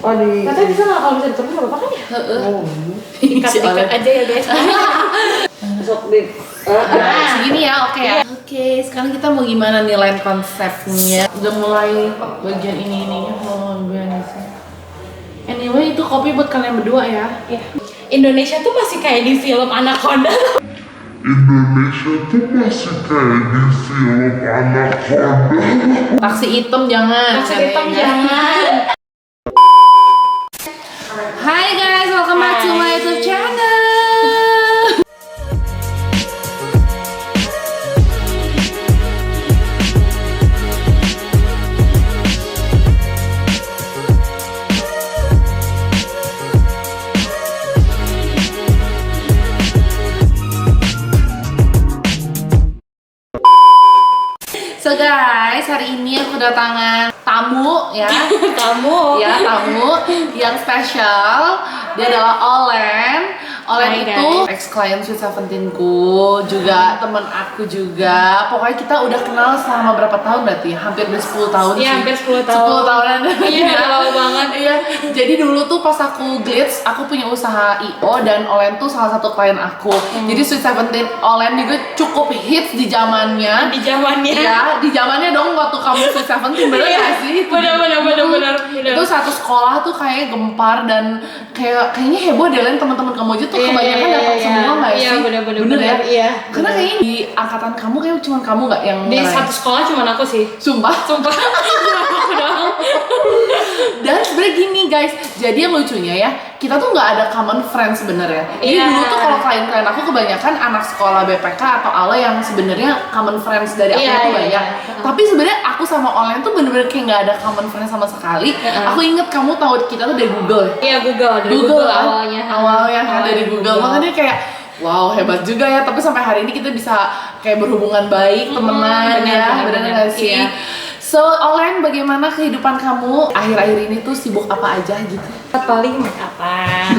Oh di. Katanya bisa nggak kalau bisa diturunin nggak apa-apa kan ya? Oh. Ikat aja ya guys. Sok di. Segini ya, oke ya. Oke, sekarang kita mau gimana nih lain konsepnya? Udah mulai bagian ini biasa. Anyway, itu kopi buat kalian berdua ya. Iya. Indonesia tuh masih kayak di film Anaconda. Indonesia tuh masih kayak di film Anaconda. Taksi hitam jangan. Taksi hitam jangan. Hai guys, welcome back to my YouTube channel. So guys, hari ini aku kedatangan tamu ya. Kamu. Ya, tamu yang spesial. Dia adalah Olen. Olen Hai, itu ex-client Sweet Seventeen-ku, juga temen aku juga. Pokoknya kita udah kenal selama berapa tahun berarti? Hampir udah 10 tahun Iya, sih. hampir 10 tahun. 10 tahunan. Iya, lama banget. Iya. Jadi dulu tuh pas aku Glitz, aku punya usaha IO dan Olen tuh salah satu klien aku. Jadi Sweet Seventeen Olen juga cukup hits di zamannya. Di zamannya. Iya, di zamannya dong waktu kamu Sweet Seventeen, bener Iya, gak sih? bener. Itu satu sekolah tuh kayak gempar dan kayaknya heboh deh Len, teman-teman kamu aja tuh kebanyakan datang semua nggak iya, sih? bener ya? Iya. Karena kayaknya di angkatan kamu kayak cuma kamu nggak yang Di ngerayain. satu sekolah cuma aku sih. Sumpah. Sumpah. Cuma aku doang. Dan sebenarnya gini guys, jadi yang lucunya ya, kita tuh nggak ada common friends sebenarnya. Jadi Iya. dulu tuh kalau klien-klien aku kebanyakan anak sekolah BPK atau ALE yang sebenarnya common friends dari aku Iya, tuh iya, banyak. iya. Tapi sebenarnya aku sama Olen tuh bener-bener kayak nggak ada common friends sama sekali. Aku inget kamu tahu kita tuh dari Google. Iya, dari Google kan? awalnya. Kan dari Google. Makanya kayak wow, hebat juga ya. Tapi sampai hari ini kita bisa kayak berhubungan baik, temenan ya. Bener nggak sih? Iya. So, Olen, bagaimana kehidupan kamu akhir-akhir ini tuh sibuk apa aja gitu? Paling make upan,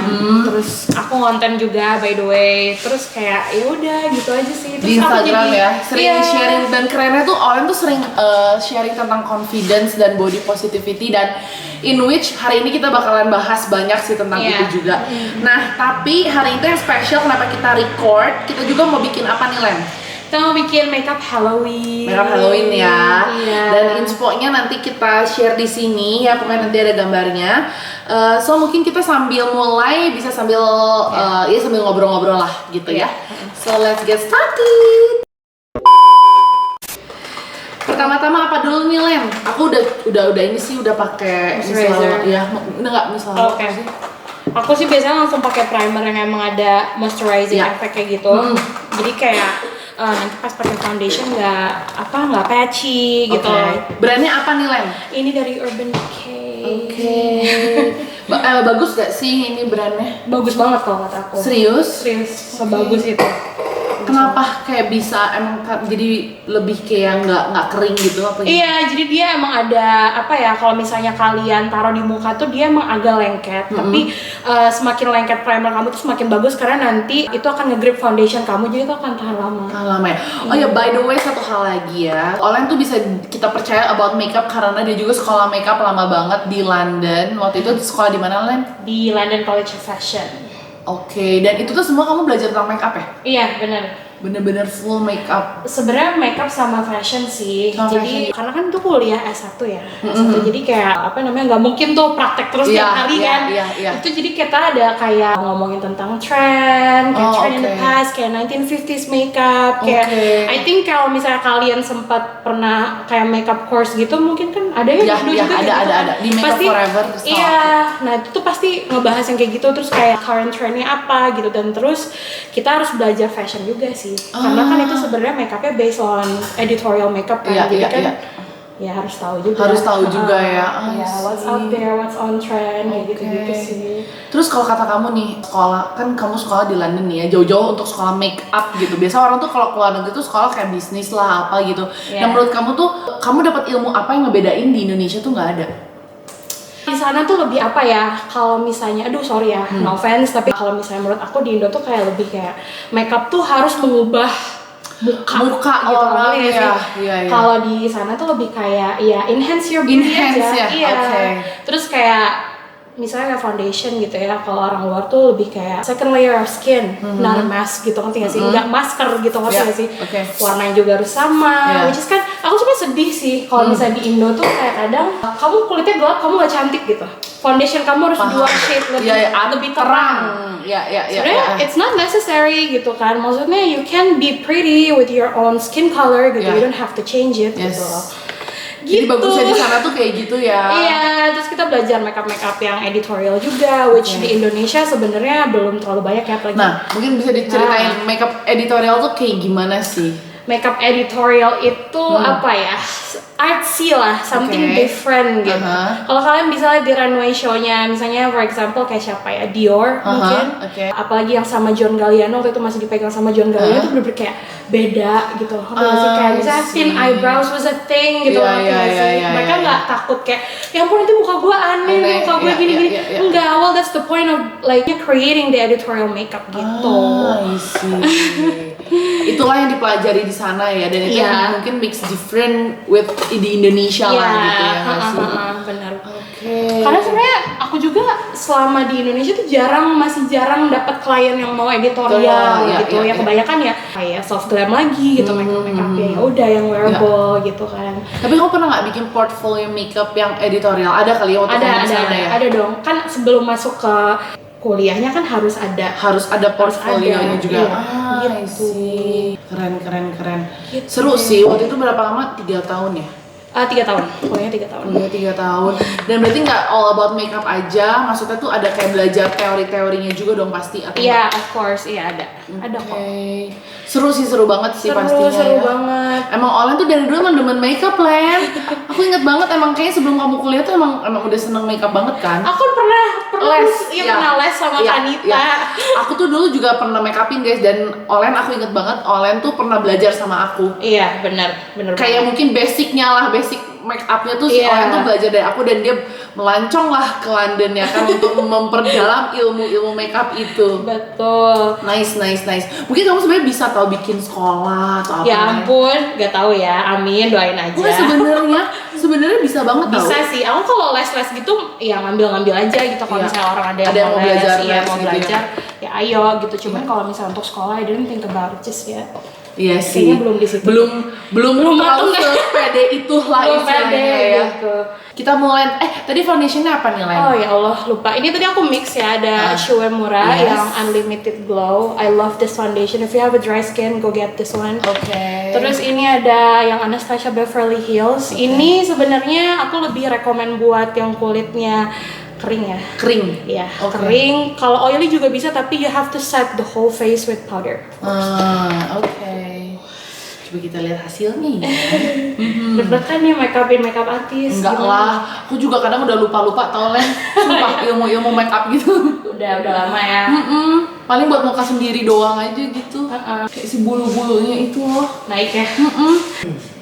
terus aku ngonten juga by the way, terus kayak ya udah gitu aja sih. Terus Di aku Instagram jadi- ya, sering Iya. sharing dan kerennya tuh Olen tuh sering sharing tentang confidence dan body positivity dan in which hari ini kita bakalan bahas banyak sih tentang Iya. itu juga. Nah, tapi hari itu yang spesial kenapa kita record, kita juga mau bikin apa nih Len? Kita mau bikin makeup Halloween. Makeup Halloween ya. Iya. Dan inspo-nya nanti kita share di sini ya, pokoknya nanti ada gambarnya. So mungkin kita sambil mulai bisa sambil ya sambil ngobrol-ngobrol lah gitu ya. So let's get started. Pertama-tama apa dulu nih Len? Aku udah ini sih udah pakai Moisturizer. ya, udah nggak misalnya Oke. Aku sih biasanya langsung pakai primer yang emang ada moisturizing Iya. effect kayak gitu. Jadi kayak nanti pas pakai foundation nggak patchy gitu. Oke. Brandnya apa nih Len? Ini dari Urban Decay. Oke. Bagus gak sih ini brandnya? Bagus banget kalau kata aku. Serius? Serius, sebagus itu. Kenapa kayak bisa emang jadi lebih kayak nggak kering gitu apa gitu? Iya, jadi dia emang ada apa ya? Kalau misalnya kalian taruh di muka tuh dia emang agak lengket, tapi semakin lengket primer kamu tuh semakin bagus karena nanti itu akan nge-grip foundation kamu, jadi itu akan tahan lama. Lama ya. Oh ya, by the way satu hal lagi ya. Olen tuh bisa kita percaya about makeup karena dia juga sekolah makeup lama banget di London. Waktu itu sekolah di mana Len? Di London College of Fashion. Oke, dan itu tuh semua kamu belajar tentang makeup ya? Iya, benar. Bener-bener full makeup. Sebenarnya makeup sama fashion sih. Sama jadi karena kan itu kuliah S1 ya. S1 jadi kayak apa namanya nggak mungkin tuh praktek terus Iya, tiap hari iya, kan. iya. Itu jadi kita ada kayak ngomongin tentang trend, kayak Oh, trend in the oke. past, kayak 1950s makeup, kayak Oke. I think kalau misalnya kalian sempat pernah kayak makeup course gitu mungkin kan ada ya Iya, dulu iya, juga ada, kayak gitu ada, kan. ada. Di Makeup Pasti, Forever, setahu iya, nah itu tuh pasti ngebahas yang kayak gitu terus kayak current trendnya apa gitu dan terus kita harus belajar fashion juga sih. Karena kan itu sebenarnya makeupnya based on editorial makeup kan, Iya, jadi iya, kan iya. ya harus tahu juga. Harus tahu juga ya. Ya, what's out there, what's on trend, kayak gitu-gitu Oke. sih. Terus kalau kata kamu nih, sekolah kan kamu sekolah di London nih ya, jauh-jauh untuk sekolah make up gitu. Biasa orang tuh kalau keluar negeri tuh sekolah kayak bisnis lah apa gitu. Iya. Yang menurut kamu tuh, kamu dapat ilmu apa yang ngebedain di Indonesia tuh nggak ada? Di sana tuh lebih apa ya? Kalau misalnya, aduh sorry ya, no offense, tapi kalau misalnya menurut aku di Indo tuh kayak lebih kayak makeup tuh harus mengubah muka gitu orang kali ya ya, sih. iya, iya. Kalau di sana tuh lebih kayak ya enhance your beauty Enhance aja. ya, Iya. oke. Terus kayak misalnya kayak foundation gitu ya, kalau orang luar tuh lebih kayak second layer of skin, not a mask gitu, ngerti gak sih? Nggak masker gitu, ngerti gak sih? Warnanya juga harus sama, which is kan aku sebenarnya sedih sih kalau misalnya di Indo tuh kayak kadang kamu kulitnya gelap, kamu nggak cantik gitu. Foundation kamu harus dua shade lebih terang. Sebenarnya it's not necessary gitu kan, maksudnya you can be pretty with your own skin color gitu, you don't have to change it gitu loh. Jadi bagusnya di sana tuh kayak gitu ya. Iya, terus kita belajar makeup yang editorial juga, which di Indonesia sebenarnya belum terlalu banyak ya apalagi. Nah, mungkin bisa diceritain makeup editorial tuh kayak gimana sih? Makeup editorial itu apa ya? Artsy lah, something different gitu. Kalau kalian bisa lihat di runway show-nya, misalnya for example kayak siapa ya, Dior mungkin, apalagi yang sama John Galliano waktu itu masih dipegang sama John Galliano itu bener-bener kayak beda gitu. Kayak misalnya thin eyebrows was a thing gitu, mereka nggak takut kayak, ya ampun itu muka gue aneh, muka gue gini-gini. Enggak, well that's the point of like creating the editorial makeup gitu. I see. Itulah yang dipelajari di sana ya, dan itu yang mungkin mix different with di Indonesia lah gitu ya nggak sih? Benar. Karena sebenarnya aku juga selama di Indonesia tuh masih jarang dapat klien yang mau editorial gitu ya, kebanyakan ya kayak soft glam lagi gitu, makeup ya udah yang wearable gitu kan. Tapi kamu pernah nggak bikin portfolio makeup yang editorial? Ada kali ya waktu kamu di sana ya? Ada dong, kan sebelum masuk ke kuliahnya kan harus ada portfolionya juga. Gitu. Keren. Gitu. Seru sih. Waktu itu berapa lama? 3 tahun ya? 3 tahun, kuliahnya 3 tahun. Kuliah 3 tahun. Dan berarti nggak all about makeup aja, maksudnya tuh ada kayak belajar teori-teorinya juga dong pasti? Iya, of course, iya ada kok. Seru banget sih pastinya. Seru banget. Emang Olen tuh dari dulu emang demen makeup, Len. Aku inget banget emang kayaknya sebelum kamu kuliah tuh emang udah seneng makeup banget kan? Aku pernah les sama Kanita. Aku tuh dulu juga pernah makeupin guys, dan Olen aku inget banget Olen tuh pernah belajar sama aku. Iya, benar. Kayak mungkin basicnya lah, basic make upnya tuh si Olen tuh belajar dari aku, dan dia melancong lah ke London ya kan untuk memperdalam ilmu makeup itu. Betul. Nice. Mungkin kamu sebenarnya bisa tahu bikin sekolah atau apa? Ya ampun, nggak tahu ya. Amin, doain aja. Wah, sebenarnya bisa banget tau. Bisa sih. Aku kalau les gitu ya ngambil aja gitu. Kalau misalnya orang ada yang mau belajar, mau belajar, ya ayo gitu. Cuman kalau misalnya untuk sekolah, I didn't think about it just yet. Iya sih. Kayaknya belum di situ. Belum terlalu sepede itulah istilahnya ya. Gitu. Kita mulai tadi foundationnya apa nih, Len? Oh ya Allah, lupa. Ini tadi aku mix ya, ada Shuemura yang Unlimited Glow. I love this foundation. If you have a dry skin, go get this one. Terus ini ada yang Anastasia Beverly Hills. Ini sebenarnya aku lebih rekomen buat yang kulitnya kering ya. Iya. Kering. Kalau oily juga bisa, tapi you have to set the whole face with powder. Coba kita lihat hasilnya ya. Deg-degan nih makeup artis. Enggak lah, aku juga kadang udah lupa tau, Len. Sumpah ilmu makeup gitu. Udah lama ya. Paling buat muka sendiri doang aja gitu. Kayak si bulu-bulunya itu loh. Naik ya.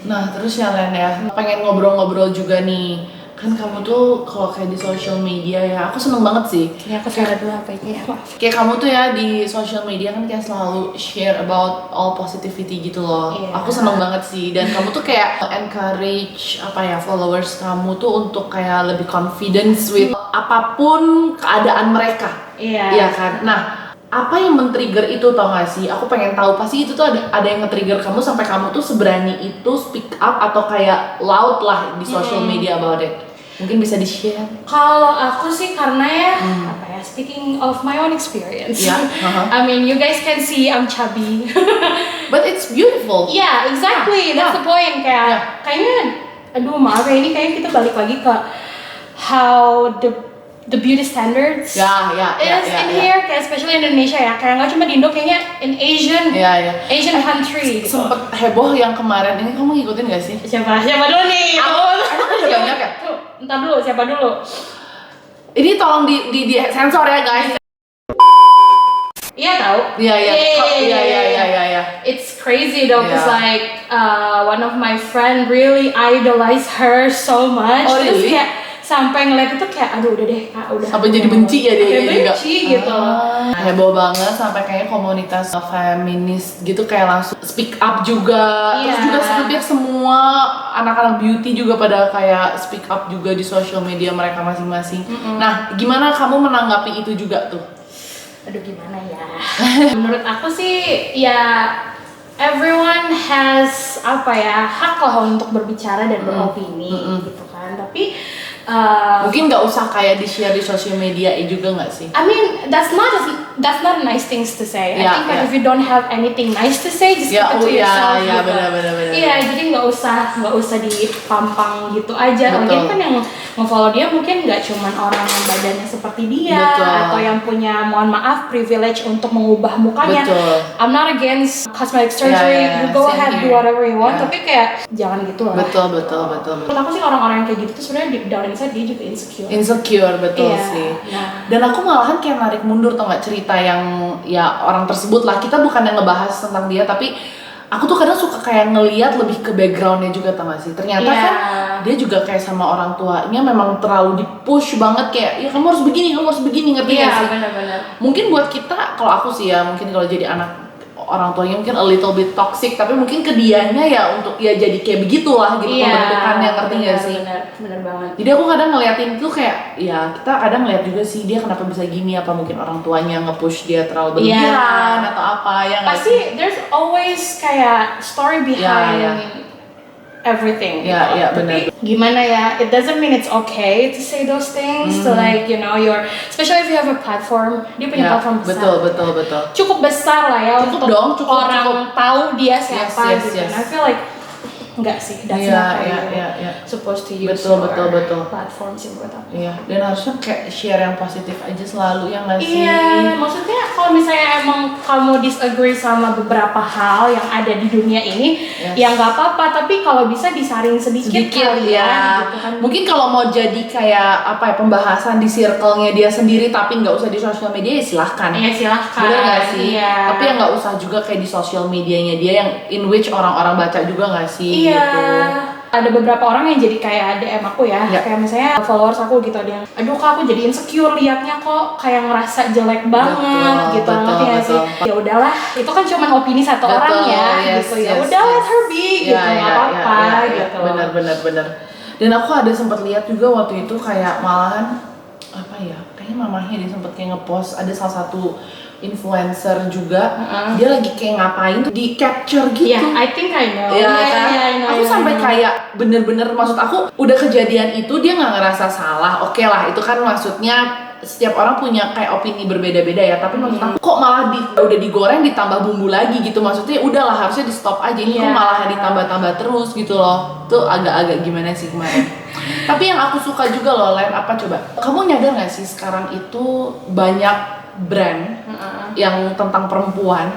Nah terus ya Len ya, pengen ngobrol-ngobrol juga nih. Kan kamu tuh kalau kayak di social media ya, aku seneng banget sih. Ini aku share dulu apa ini ya, maaf. Kayak kamu tuh ya di social media kan kayak selalu share about all positivity gitu loh. Aku seneng banget sih, dan kamu tuh kayak encourage followers kamu tuh untuk kayak lebih confidence with apapun keadaan mereka. Iya kan? Nah, apa yang men-trigger itu tau gak sih? Aku pengen tahu, pasti itu tuh ada yang nge-trigger kamu sampai kamu tuh seberani itu speak up atau kayak loud lah di social media about it. Mungkin bisa di-share. Kalau aku sih karena ya speaking of my own experience. I mean, you guys can see I'm chubby. But it's beautiful. Yeah, exactly. That's the point. Kayaknya aduh maaf ya, ini kayaknya kita balik lagi ke how the beauty standards is in here, kayak especially in Indonesia ya, kayak nggak cuma di Indo, kayaknya in Asian country gitu. Sempet heboh yang kemarin ini, kamu ngikutin gak sih? Siapa dulu nih? Ada banyak ya? Entar dulu, siapa dulu? Ini tolong di sensor ya guys. Iya tahu. Iya. It's crazy though, cause like one of my friend really idolize her so much. Oh really? Terus kayak sampai ngeliat itu kayak aduh udah deh Kak, udah. Sampai jadi benci ya dia kayak juga. benci gitu. Heboh banget sampai kayak komunitas feminis gitu kayak langsung speak up juga. Iya. Terus juga hampir semua anak-anak beauty juga pada kayak speak up juga di social media mereka masing-masing. Nah, gimana kamu menanggapi itu juga tuh? Aduh gimana ya. Menurut aku sih ya everyone has apa ya hak lah untuk berbicara dan beropini gitu kan. Tapi Mungkin nggak usah kayak di-share di sosial media juga nggak sih? I mean that's not nice things to say. I Yeah, think that yeah. if you don't have anything nice to say, just keep it to yourself. Ya, gitu. benar. Iya, jadi nggak usah dipampang gitu aja. Betul. Mungkin kan yang nge-follow dia mungkin nggak cuman orang yang badannya seperti dia Betul. atau yang punya mohon maaf privilege untuk mengubah mukanya. Betul. I'm not against cosmetic surgery. Yeah, You go same ahead do here. whatever you want. Yeah. Tapi kayak jangan gitu lah. Betul. Menurut aku sih orang-orang yang kayak gitu tuh sebenarnya deep down inside dia juga insecure. Insecure betul Iya, sih. nah. Dan aku malahan kayak narik mundur tau nggak cerita yang ya orang tersebut lah. Kita bukan yang ngebahas tentang dia tapi aku tuh kadang suka kayak ngeliat lebih ke backgroundnya juga tau gak sih. Ternyata Iya. kan dia juga kayak sama orang tuanya memang terlalu di-push banget kayak ya kamu harus begini ngerti Iya, gak sih? benar-benar. Mungkin buat kita kalau aku sih ya mungkin kalau jadi anak orang tuanya mungkin a little bit toxic tapi mungkin ke dianya ya untuk ya jadi kayak begitulah gitu pembentukannya ngerti gak sih? Benar banget. Jadi aku kadang ngeliatin itu kayak ya kita kadang ngeliat juga sih dia kenapa bisa gini apa mungkin orang tuanya nge-push dia terlalu berlebihan atau apa ya nggak Pasti sih? there's always kayak story behind Iya. everything. Iya, gitu. iya, Tapi benar. gimana ya? It doesn't mean it's okay to say those things to like you know especially if you have a platform. Dia punya Ya, platform besar. betul. Cukup besar lah ya Cukup untuk dong, cukup, orang cukup. tahu dia siapa Yes, gitu. yes. And I feel like enggak sih, that's Iya, not how iya, you iya. supposed to use Betul, your betul. platform sih buat aku. Iya, dan harusnya kayak share yang positif aja selalu ya nggak sih? Iya, maksudnya kalau misalnya emang kamu disagree sama beberapa hal yang ada di dunia ini, Yes. ya nggak apa-apa. Tapi kalau bisa disaring sedikit kali ya. gitu kan. Mungkin kalau mau jadi kayak apa ya pembahasan di circle-nya dia sendiri tapi nggak usah di sosial media ya silahkan. Iya silahkan. Bener nggak sih? Iya. Tapi yang nggak usah juga kayak di sosial medianya dia yang in which orang-orang baca juga nggak sih? Iya. Gitu. Ada beberapa orang yang jadi kayak DM aku ya, Ya. kayak misalnya followers aku gitu ada yang, aduh kak aku jadi insecure liatnya kok kayak ngerasa jelek banget gitu, ngerti gak sih? Ya udahlah, itu kan cuma opini satu orang ya, gitu ya. Udah let her be, gitu nggak apa-apa gitu. Bener. Dan aku ada sempat lihat juga waktu itu kayak malahan apa ya? Kayaknya mamahnya dia sempat kayak ngepost ada salah satu influencer juga, dia lagi kayak ngapain tuh di capture gitu. Yeah, I think I know. Ya Yeah, kan? yeah, I know, aku I sampai know. kayak bener-bener maksud aku udah kejadian itu dia nggak ngerasa salah. Oke lah, itu kan maksudnya setiap orang punya kayak opini berbeda-beda ya. Tapi maksud aku kok malah udah digoreng ditambah bumbu lagi gitu. Maksudnya udahlah harusnya di stop aja. Ini kok Iya. malah ditambah-tambah terus gitu loh. Tuh agak-agak gimana sih kemarin. Tapi yang aku suka juga loh, Len, apa coba? Kamu nyadar nggak sih sekarang itu banyak brand yang tentang perempuan,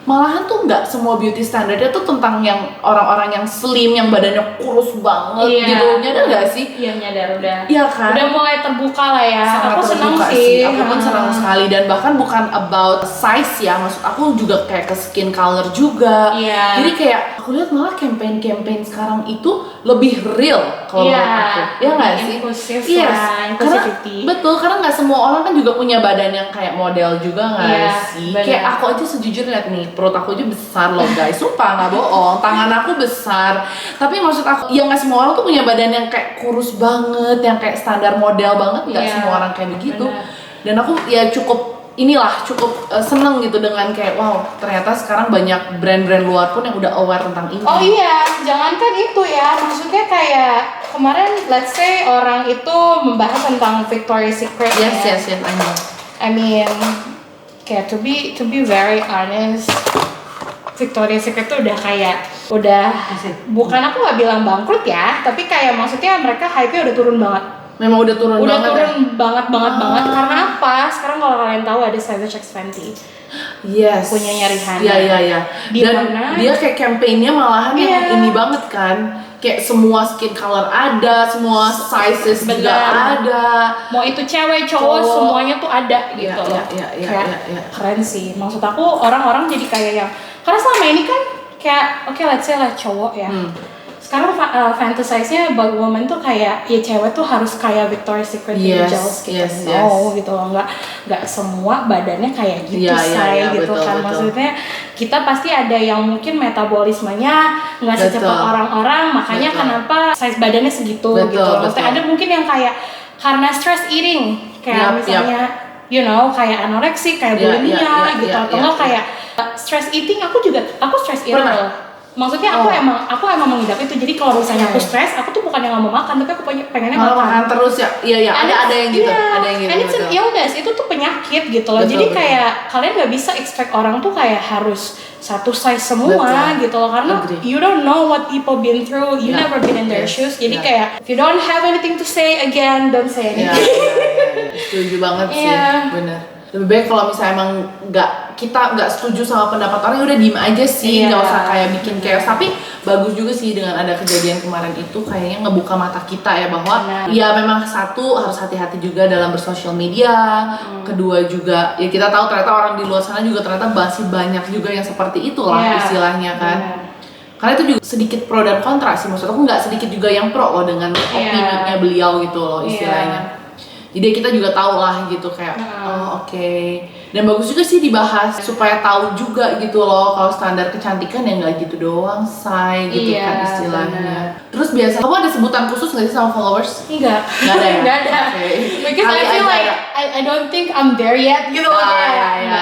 malahan tuh nggak semua beauty standarnya tuh tentang yang orang-orang yang slim, yang badannya kurus banget gitu. Nyadar nggak sih? Iya nyadar udah. Iya kan? Udah mulai terbuka lah ya. Sangat Aku senang terbuka sih. Aku pun senang sekali dan bahkan bukan about size ya, maksud aku juga kayak ke skin color juga. Iya. Jadi kayak aku lihat malah campaign sekarang itu lebih real kalau Iya. menurut aku. Ya nggak sih? Inklusif Yes. lah, Karena inclusivity. betul, karena nggak semua orang kan juga punya badan yang kayak model juga nggak Iya, sih? benar. Kayak aku aja sejujurnya lihat nih, perut aku aja besar loh guys, sumpah nggak bohong, tangan aku besar. Tapi maksud aku, ya nggak semua orang tuh punya badan yang kayak kurus banget, yang kayak standar model banget, nggak Iya, semua orang kayak begitu. benar. Dan aku ya cukup seneng gitu dengan kayak wow ternyata sekarang banyak brand-brand luar pun yang udah aware tentang ini. Oh iya, jangankan itu ya, maksudnya kayak kemarin let's say orang itu membahas tentang Victoria's Secret Yes, ya. I know. I mean, kayak to be very honest, Victoria's Secret tuh udah bukan aku nggak bilang bangkrut ya, tapi kayak maksudnya mereka hype-nya udah turun banget. Memang udah turun Udah banget turun ya? banget. Karena apa? Sekarang kalau kalian tahu ada Savage X Fenty. Yes. Punyanya Rihanna. Iya. Di Dan mana- dia kayak campaignnya malahan yang Iya. ini banget kan. Kayak semua skin color ada, semua sizes juga Benar. ada. Mau itu cewek, cowok, Cowok. semuanya tuh ada Iya, gitu. iya, Kayak iya. keren sih. Maksud aku orang-orang jadi kayak yang karena selama ini kan kayak oke let's say lah cowok ya. sekarang fantasize-nya about woman tuh kayak ya cewek tuh harus kayak Victoria's Secret Angels gitu. No, gitu loh. Nggak semua badannya kayak gitu gitu betul, kan. betul. Maksudnya kita pasti ada yang mungkin metabolismenya nggak secepat orang-orang, makanya kenapa size badannya segitu gitu. Maksudnya ada mungkin yang kayak karena stress eating kayak misalnya you know kayak anoreksi, kayak bulimia gitu atau enggak kayak stress eating. Aku stress eater loh. Maksudnya aku emang mengidap itu. Jadi kalau misalnya aku stres, aku tuh bukan yang nggak mau makan, tapi aku pengennya makan terus ya. Iya, ada yang gitu. Ada yang gitu. And it's an illness, itu tuh penyakit gitu loh. Jadi kayak kalian nggak bisa expect orang tuh kayak harus satu size semua gitu loh, karena you don't know what people been through, you never been in their shoes. Jadi kayak if you don't have anything to say again, don't say anything. Setuju banget sih, bener. Lebih baik kalau misalnya emang kita nggak setuju sama pendapat orang, ya udah diem aja sih, nggak usah kayak bikin chaos. Tapi bagus juga sih dengan ada kejadian kemarin itu, kayaknya ngebuka mata kita ya bahwa ya memang satu harus hati-hati juga dalam bersosial media. Kedua juga ya kita tahu ternyata orang di luar sana juga ternyata masih banyak juga yang seperti itulah istilahnya kan. Karena itu juga sedikit pro dan kontra sih, maksud aku nggak sedikit juga yang pro loh dengan opininya beliau gitu loh istilahnya. Jadi kita juga tahu lah gitu kayak oke. Dan bagus juga sih dibahas supaya tahu juga gitu loh kalau standar kecantikan yang nggak gitu doang say gitu kan istilahnya. Terus biasa kamu ada sebutan khusus nggak sih sama followers? Enggak ada ya? Nggak ada. Because I feel like I don't think I'm there yet gitu loh.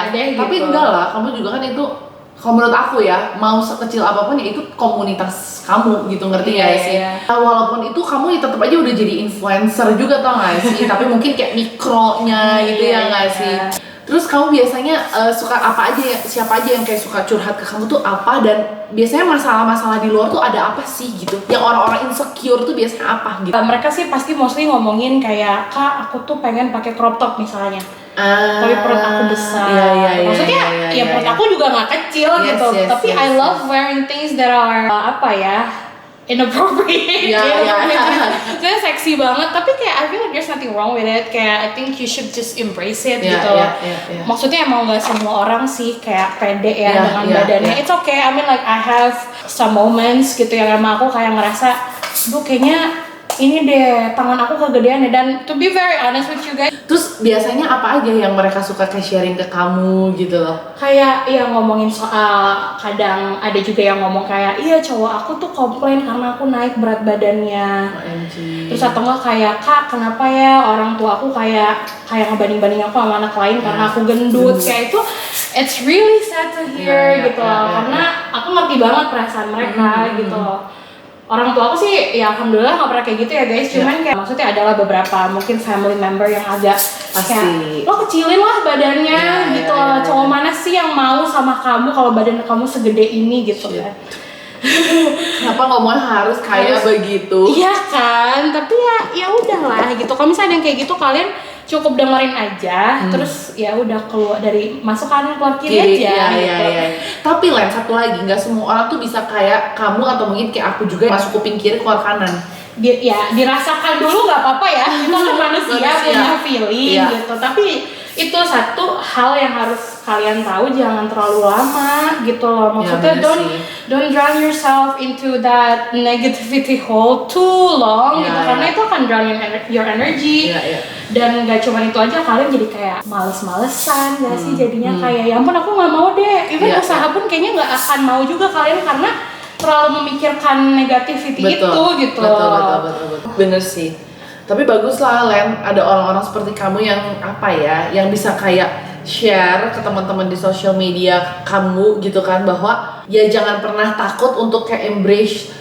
Tapi enggak lah, kamu juga kan itu kalau menurut aku ya, mau sekecil apapun ya itu komunitas kamu gitu, ngerti gak sih? Walaupun itu kamu ya tetap aja udah jadi influencer juga, tau gak sih? Tapi mungkin kayak mikronya gitu ya gak sih? Terus kamu biasanya suka apa aja ya, siapa aja yang kayak suka curhat ke kamu tuh apa? Dan biasanya masalah-masalah di luar tuh ada apa sih gitu? Yang orang-orang insecure tuh biasanya apa gitu? Mereka sih pasti mostly ngomongin kayak, Kak aku tuh pengen pakai crop top misalnya. Tapi perut aku besar. Maksudnya ya perut aku juga nggak kecil gitu. Tapi I love wearing things that are inappropriate. Saya seksi banget. Tapi kayak I feel like there's nothing wrong with it. Kayak I think you should just embrace it gitu. Maksudnya emang nggak semua orang sih kayak pede ya dengan badannya. It's okay. I mean like I have some moments gitu yang emang aku kayak ngerasa, duh kayaknya ini deh tangan aku kegedean deh. Dan to be very honest with you guys, terus biasanya apa aja yang mereka suka kayak sharing ke kamu gitu loh? Kayak yang ngomongin soal, kadang ada juga yang ngomong kayak, iya cowok aku tuh komplain karena aku naik berat badannya. Terus atau enggak kayak, Kak kenapa ya orang tua aku kayak ngebanding-banding aku sama anak lain karena aku gendut. Kayak itu it's really sad to hear gitu loh. Karena aku ngerti banget perasaan mereka gitu loh. Orang tua aku sih ya alhamdulillah nggak pernah kayak gitu ya guys, cuman kayak maksudnya adalah beberapa mungkin family member yang agak kayak lo kecilin lah badannya gitu loh. Cowok mana sih yang mau sama kamu kalau badan kamu segede ini gitu kan. Kenapa ngomong harus kayak begitu? Iya kan, tapi ya udahlah gitu. Kalau misalnya ada yang kayak gitu kalian cukup dengerin aja, terus ya udah keluar dari masuk kanan keluar kiri aja gitu. Tapi Len, satu lagi, nggak semua orang tuh bisa kayak kamu atau mungkin kayak aku juga masuk kuping kiri keluar kanan. Ya dirasakan dulu nggak apa-apa ya, kita kan manusia punya feeling gitu. Tapi itu satu hal yang harus kalian tahu, jangan terlalu lama gitu loh. Maksudnya don't drown yourself into that negativity hole too long gitu, karena itu akan drown your energy. Dan nggak cuma itu aja, kalian jadi kayak males-malesan gak sih jadinya kayak ya ampun aku nggak mau deh. Even usaha pun kayaknya nggak akan mau juga kalian karena terlalu memikirkan negativity itu gitu. Betul. Bener sih. Tapi bagus lah Len, ada orang-orang seperti kamu yang apa ya, yang bisa kayak share ke teman-teman di sosial media kamu gitu kan, bahwa ya jangan pernah takut untuk kayak embrace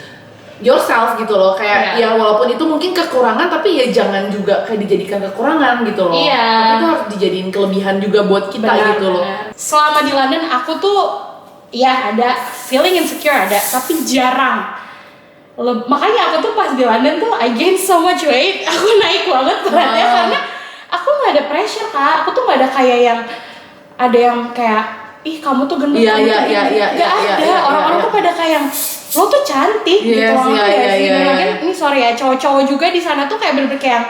yourself gitu loh. Kayak ya walaupun itu mungkin kekurangan, tapi ya jangan juga kayak dijadikan kekurangan gitu loh. Tapi itu harus dijadiin kelebihan juga buat kita gitu loh. Selama di London aku tuh ya ada feeling insecure ada, tapi jarang. Makanya aku tuh pas di London tuh I gain so much weight, aku naik banget beratnya karena aku nggak ada pressure Kak. Aku tuh nggak ada kayak yang ada yang kayak ih kamu tuh gendut, nggak ada. Orang-orang tuh pada kayak lo tuh cantik gitu loh. Ini sorry ya, cowok-cowok juga di sana tuh kayak bener-bener kayak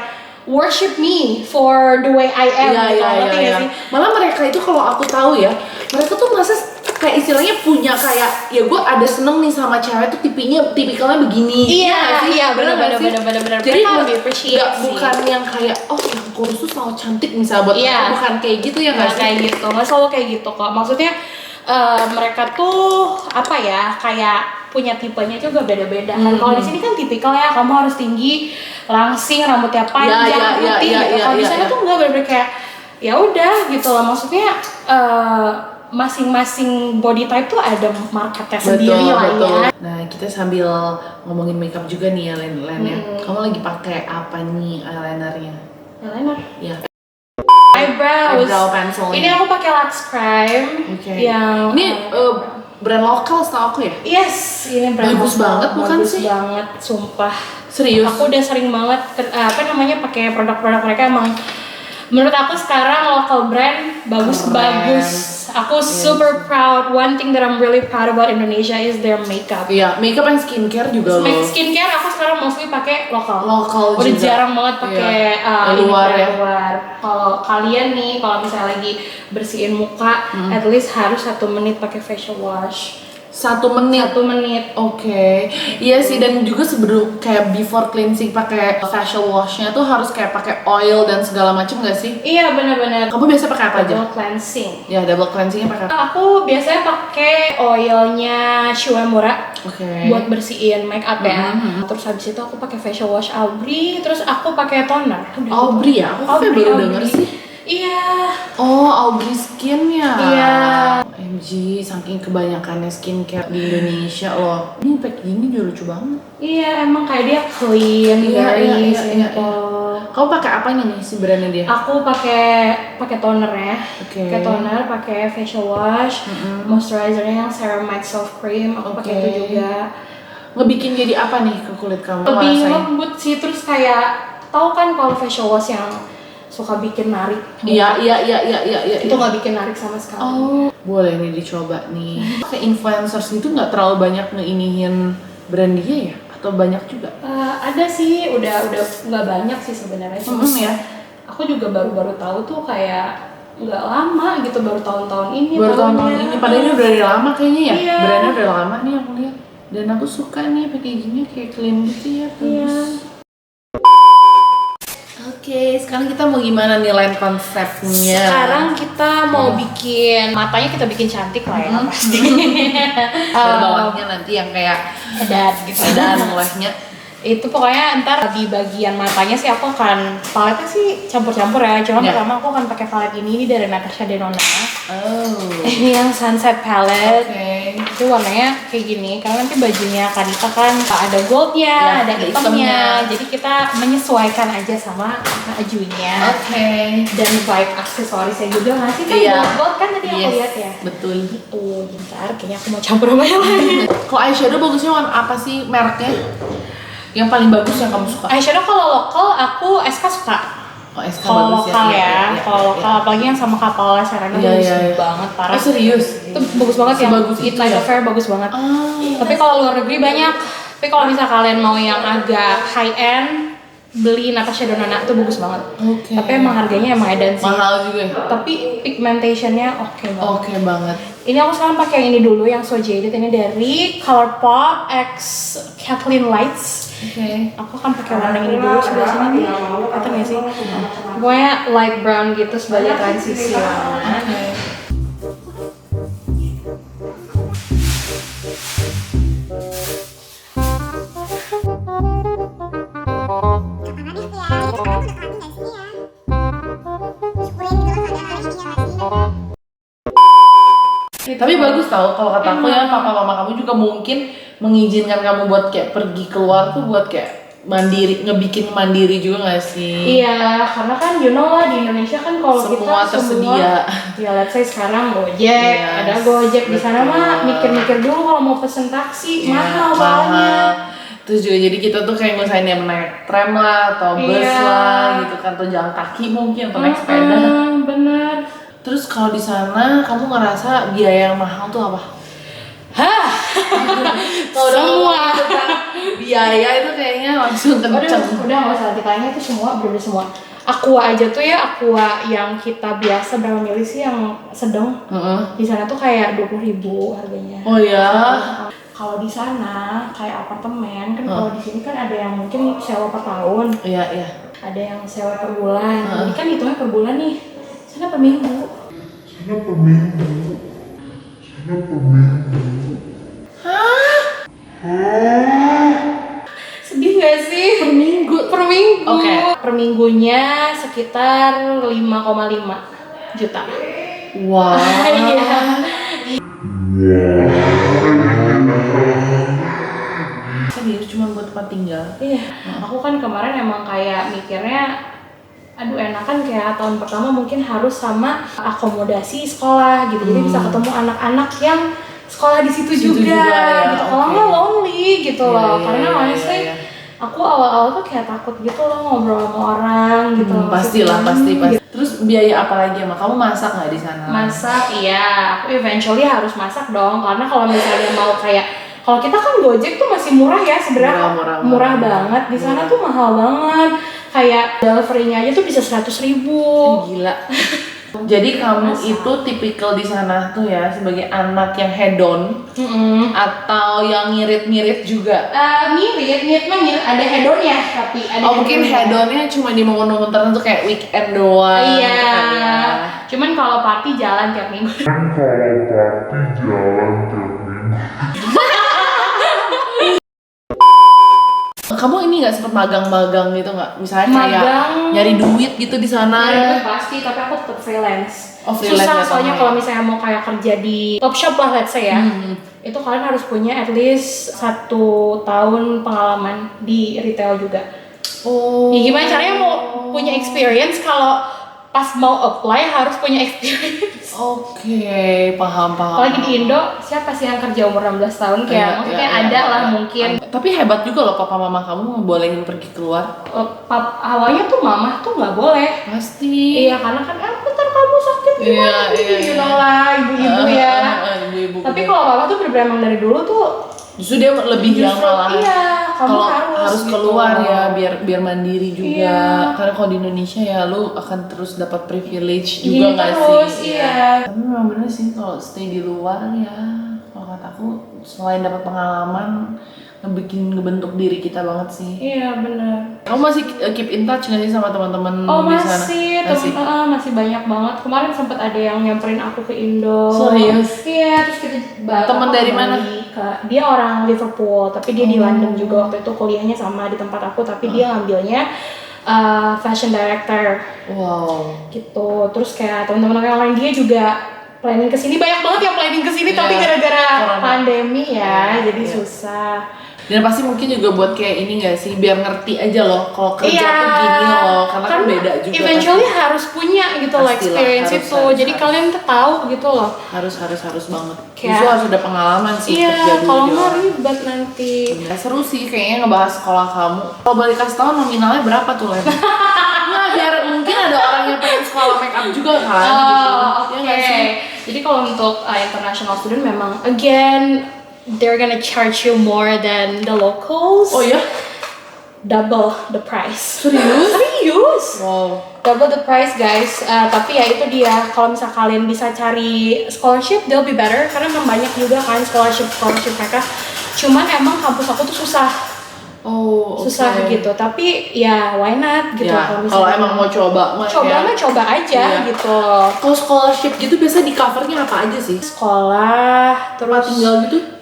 worship me for the way I am gitu. Ngerti gak sih? Malah mereka itu kalau aku tahu ya, mereka tuh masa kayak istilahnya punya kayak ya gue ada seneng nih sama cewek tuh tipikalnya begini. Iya, nggak sih? iya, Bener nggak sih? bener. Jadi Mereka lebih appreciate nggak sih. bukan yang kayak oh yang kurus tuh selalu cantik misalnya buat Iya. aku, bukan kayak gitu ya nggak Nggak sih? kayak gitu, nggak selalu kayak gitu kok. Maksudnya mereka tuh apa ya, kayak punya tipenya juga beda-beda kan. Kalau di sini kan tipikal ya, kamu harus tinggi, langsing, rambutnya panjang, Iya, putih iya, gitu. iya, Kalau di iya, sana iya. tuh nggak, bener-bener kayak ya udah gitu loh. Maksudnya masing-masing body type tuh ada marketnya sendiri lah ya. Nah kita sambil ngomongin makeup juga nih ya Len ya. Kamu lagi pakai apa nih eyelinernya? Eyeliner, Ya. eyebrows. Eyebrow pencil. Ini aku pakai Lux Crime Oke. yang Ini brand lokal setahu aku ya. yes, ini brand Bagus lokal. banget, bukan Bagus sih? banget, sumpah. Serius? Aku udah sering banget pakai produk-produk mereka. Emang menurut aku sekarang local brand bagus. Aku super proud. One thing that I'm really proud about Indonesia is their makeup. Iya, makeup and skincare juga loh. Skincare aku sekarang mostly pakai lokal. Lokal Udah juga. jarang banget pakai ini luar brand ya. luar. Kalau kalian nih, kalau misalnya lagi bersihin muka, at least harus 1 menit pakai facial wash. 1 menit. 1 menit. Oke, iya sih, dan juga sebelum kayak before cleansing pakai facial washnya tuh harus kayak pakai oil dan segala macam nggak sih? Iya, benar-benar. Kamu biasa pakai apa aja? Double cleansing. Ya double cleansingnya pakai apa? Aku biasanya pakai oilnya Shuemura Oke. buat bersihin make up ya. Terus habis itu aku pakai facial wash Aubrey, terus aku pakai toner. Udah. Aubrey ya? Aku kayak baru denger sih. Iya. Oh, Aubrey Skin ya? Iya. OMG, saking kebanyakannya skincare di Indonesia loh. Ini packagingnya juga lucu banget. Iya, emang kayak dia clean, Iya, very iya, iya, simple. Kamu pakai apanya nih si brandnya dia? Aku pakai toner ya. Oke. Pakai toner, pakai facial wash, moisturizernya yang ceramide soft cream. Aku pakai Oke. itu juga. Ngebikin jadi apa nih ke kulit kamu? Lebih Ngerasain? lembut sih, terus kayak tahu kan kalau facial wash yang suka bikin narik. Iya. Itu nggak bikin narik sama sekali. Oh, boleh nih dicoba nih. Kayak influencers itu nggak terlalu banyak ngeinihin brand dia ya? Atau banyak juga? Ada sih, udah nggak banyak sih sebenarnya. Cuma ya. aku juga baru tahu tuh kayak nggak lama gitu, baru tahun-tahun ini. Baru tahun tahunya. ini, padahal ini udah dari lama kayaknya ya? Iya. Brandnya udah lama nih aku lihat. Dan aku suka nih packagingnya kayak clean gitu ya, bagus. Oke, sekarang kita mau gimana nih line konsepnya? Sekarang kita mau bikin matanya, kita bikin cantik lah ya pasti. Dan bawahnya nanti yang kayak Dan gitu. dan mulainya. Itu pokoknya ntar di bagian matanya sih aku akan paletnya sih campur-campur ya. Cuma Ya. pertama aku akan pakai palet ini dari Natasha Denona. Oh. Ini yang sunset palette. Oke. Itu warnanya kayak gini karena nanti bajunya Kanita kan ada goldnya, Ya, ada ada hitamnya. hitamnya. Jadi kita menyesuaikan aja sama bajunya. Oke. Dan vibe aksesorisnya juga nggak sih kan Iya. gold kan tadi aku Yes, lihat ya. betul. Tuh, bentar kayaknya aku mau campur sama yang lain. Kalau eyeshadow bagusnya warna apa sih mereknya? Yang paling bagus yang kamu suka? Eyeshadow kalau lokal aku SK suka. Oh, SK Kalau bagus lokal Iya, ya, iya, kalau iya, lokal apalagi yang sama Kapala Serena Iya, bagus iya, iya. banget parah. Oh, serius? Itu bagus banget ya. Sebagus It itu Night ya? Affair bagus banget. Ah. Tapi kalau luar negeri banyak. Tapi kalau misal kalian mau yang agak high end, beli Natasha Denona itu bagus banget. Oke. Tapi emang harganya emang edan sih. Mahal juga ya? Tapi pigmentationnya oke banget. Oke banget. Ini aku sekarang pakai yang ini dulu, yang So Jaded ini dari Colourpop X Kathleen Lights. Oke. Aku akan pakai warna ini dulu sebelah sini nih. Kelihatan nggak sih? Pokoknya light brown gitu sebagai transisi warna. Oke. Tapi bagus tau kalau kata aku ya, papa mama kamu juga mungkin mengizinkan kamu buat kayak pergi keluar tuh buat kayak mandiri, ngebikin mandiri juga gak sih? Iya, karena kan you know lah di Indonesia kan kalau Semua kita tersedia. ya let's say sekarang Gojek, Yes, ada Gojek di sana mah betul. mikir-mikir dulu kalau mau pesen taksi, Iya, mahal soalnya. Terus juga jadi kita tuh kayak ngusahain yang naik tram lah atau bus Iya. lah gitu kan, atau jalan kaki mungkin atau naik sepeda. Bener. Terus kalau di sana kamu ngerasa biaya yang mahal tuh apa? Hah? Kalau udah Semua. ngomongin tentang biaya itu kayaknya langsung kenceng. Udah nggak usah ditanya itu semua, bener semua. Aqua aja tuh ya, Aqua yang kita biasa berapa mili sih yang sedang? Di sana tuh kayak 20.000 harganya. Oh ya. Kalau di sana kayak apartemen kan, kalau di sini kan ada yang mungkin sewa per tahun. Iya, iya. Ada yang sewa per bulan. Ini kan hitungnya per bulan nih. Sana per minggu. Sedih gak sih? Per minggu. Oke. Per minggunya sekitar 5,5 juta. Wow. Iya. Serius cuma buat tempat tinggal? Iya. Aku kan kemarin emang kayak mikirnya, aduh enakan kayak tahun pertama mungkin harus sama akomodasi sekolah gitu. Jadi bisa ketemu anak-anak yang sekolah di situ juga ya, gitu. Kalau nggak lonely gitu loh. Karena honestly aku awal-awal tuh kayak takut gitu loh ngobrol sama orang gitu. Pastilah, pasti. Terus biaya apa lagi emang? Kamu masak nggak di sana? Masak, iya. Aku eventually harus masak dong. Karena kalau misalnya mau kayak, kalau kita kan Gojek tuh masih murah ya sebenarnya, murah banget. Di sana tuh mahal banget. Kayak delivery-nya aja tuh bisa 100.000. Gila. Jadi kamu itu tipikal di sana tuh ya sebagai anak yang hedon atau yang ngirit-ngirit juga? Ngirit mah ngirit, ada hedonnya tapi ada mungkin hedonnya cuma di momen-momen tertentu kayak weekend doang. Iya. Gitu kan ya. Cuman kalau party jalan tiap minggu. Kamu ini nggak sempet magang-magang gitu nggak? Misalnya kayak nyari duit gitu di sana? Iya, pasti, tapi aku tetap freelance. Freelance susah ya, soalnya ya? Kalau misalnya mau kayak kerja di top shop lah let's say ya, itu kalian harus punya at least 1 tahun pengalaman di retail juga. Ya gimana caranya mau punya experience kalau pas mau apply harus punya experience. Oke, paham. Apalagi di Indo, siapa sih yang kerja umur 16 tahun? Kayak maksudnya ada lah mungkin. Tapi hebat juga loh papa mama kamu ngebolehin pergi keluar. Awalnya tuh mama tuh nggak boleh. Pasti. Iya, karena kan bentar kamu sakit gimana? You know lah, ibu-ibu ya. Ibu-ibu. Tapi kalau papa tuh bener-bener emang dari dulu tuh justru dia lebih yang malah. Iya, kamu kalau harus gitu. Keluar ya biar mandiri juga. Iya. Karena kalau di Indonesia ya lu akan terus dapat privilege juga nggak sih? Iya. Tapi memang bener sih kalau stay di luar ya, kalau kataku selain dapat pengalaman ngebentuk diri kita banget sih. Iya benar. Kamu masih keep in touch nggak sih sama teman-teman di sana? Masih banyak banget. Kemarin sempat ada yang nyamperin aku ke Indo. Serius? Iya, terus kita teman dari mana? Dia orang Liverpool, tapi dia di London juga waktu itu kuliahnya sama di tempat aku, tapi dia ngambilnya fashion director. Wow. Gitu. Terus kayak teman-teman yang lain dia juga planning kesini, banyak banget yang planning kesini, tapi gara-gara pandemi ya, jadi susah. Dan pasti mungkin juga buat kayak ini gak sih, biar ngerti aja loh kalau kerja tuh gini loh, karena kan beda juga. Eventually harus punya gitu loh experience itu, jadi kalian tuh tahu gitu loh. Harus banget. Justru harus ada pengalaman sih kerja dulu. Kalau nggak ribet nanti. Seru sih kayaknya ngebahas sekolah kamu. Kalau boleh kasih tau nominalnya berapa tuh Len? Nah biar mungkin ada orang yang pengen sekolah make up juga kan. Oke. Jadi kalau untuk international student memang again they're gonna charge you more than the locals. Oh ya? Double the price. Serius? Wow. Double the price guys. Tapi ya itu dia. Kalau misal kalian bisa cari scholarship, they'll be better. Karena memang banyak juga kan scholarship mereka. Cuman emang kampus aku tuh susah. Susah gitu. Tapi ya why not gitu. Ya, kalau emang mau coba coba aja gitu. Kalau scholarship gitu biasa di covernya apa aja sih? Sekolah, tempat tinggal gitu?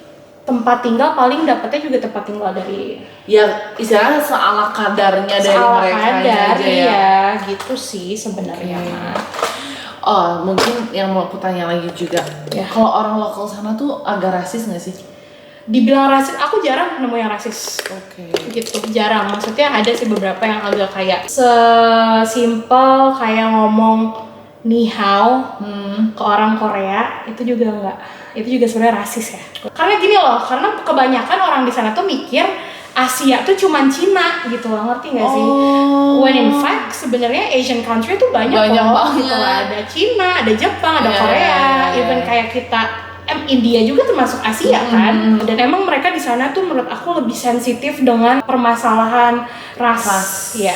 Tempat tinggal paling dapetnya juga tempat tinggal dari ya istilahnya seala kadarnya dari mereka aja ya gitu sih sebenarnya. Oh mungkin yang mau aku tanya lagi juga ya. Kalau orang lokal sana tuh agak rasis nggak sih? Dibilang rasis, aku jarang nemu yang rasis. Gitu, jarang. Maksudnya ada sih beberapa yang agak kayak sesimpel kayak ngomong ni hao ke orang Korea itu juga enggak. Itu juga sebenarnya rasis ya. Karena gini loh, karena kebanyakan orang di sana tuh mikir Asia tuh cuman Cina gitu loh, ngerti nggak sih? When in fact sebenarnya Asian country tuh banyak banget. Gitu. Ada Cina, ada Jepang, ada Korea, even kayak kita India juga termasuk Asia kan. Dan emang mereka di sana tuh menurut aku lebih sensitif dengan permasalahan ras. Ya.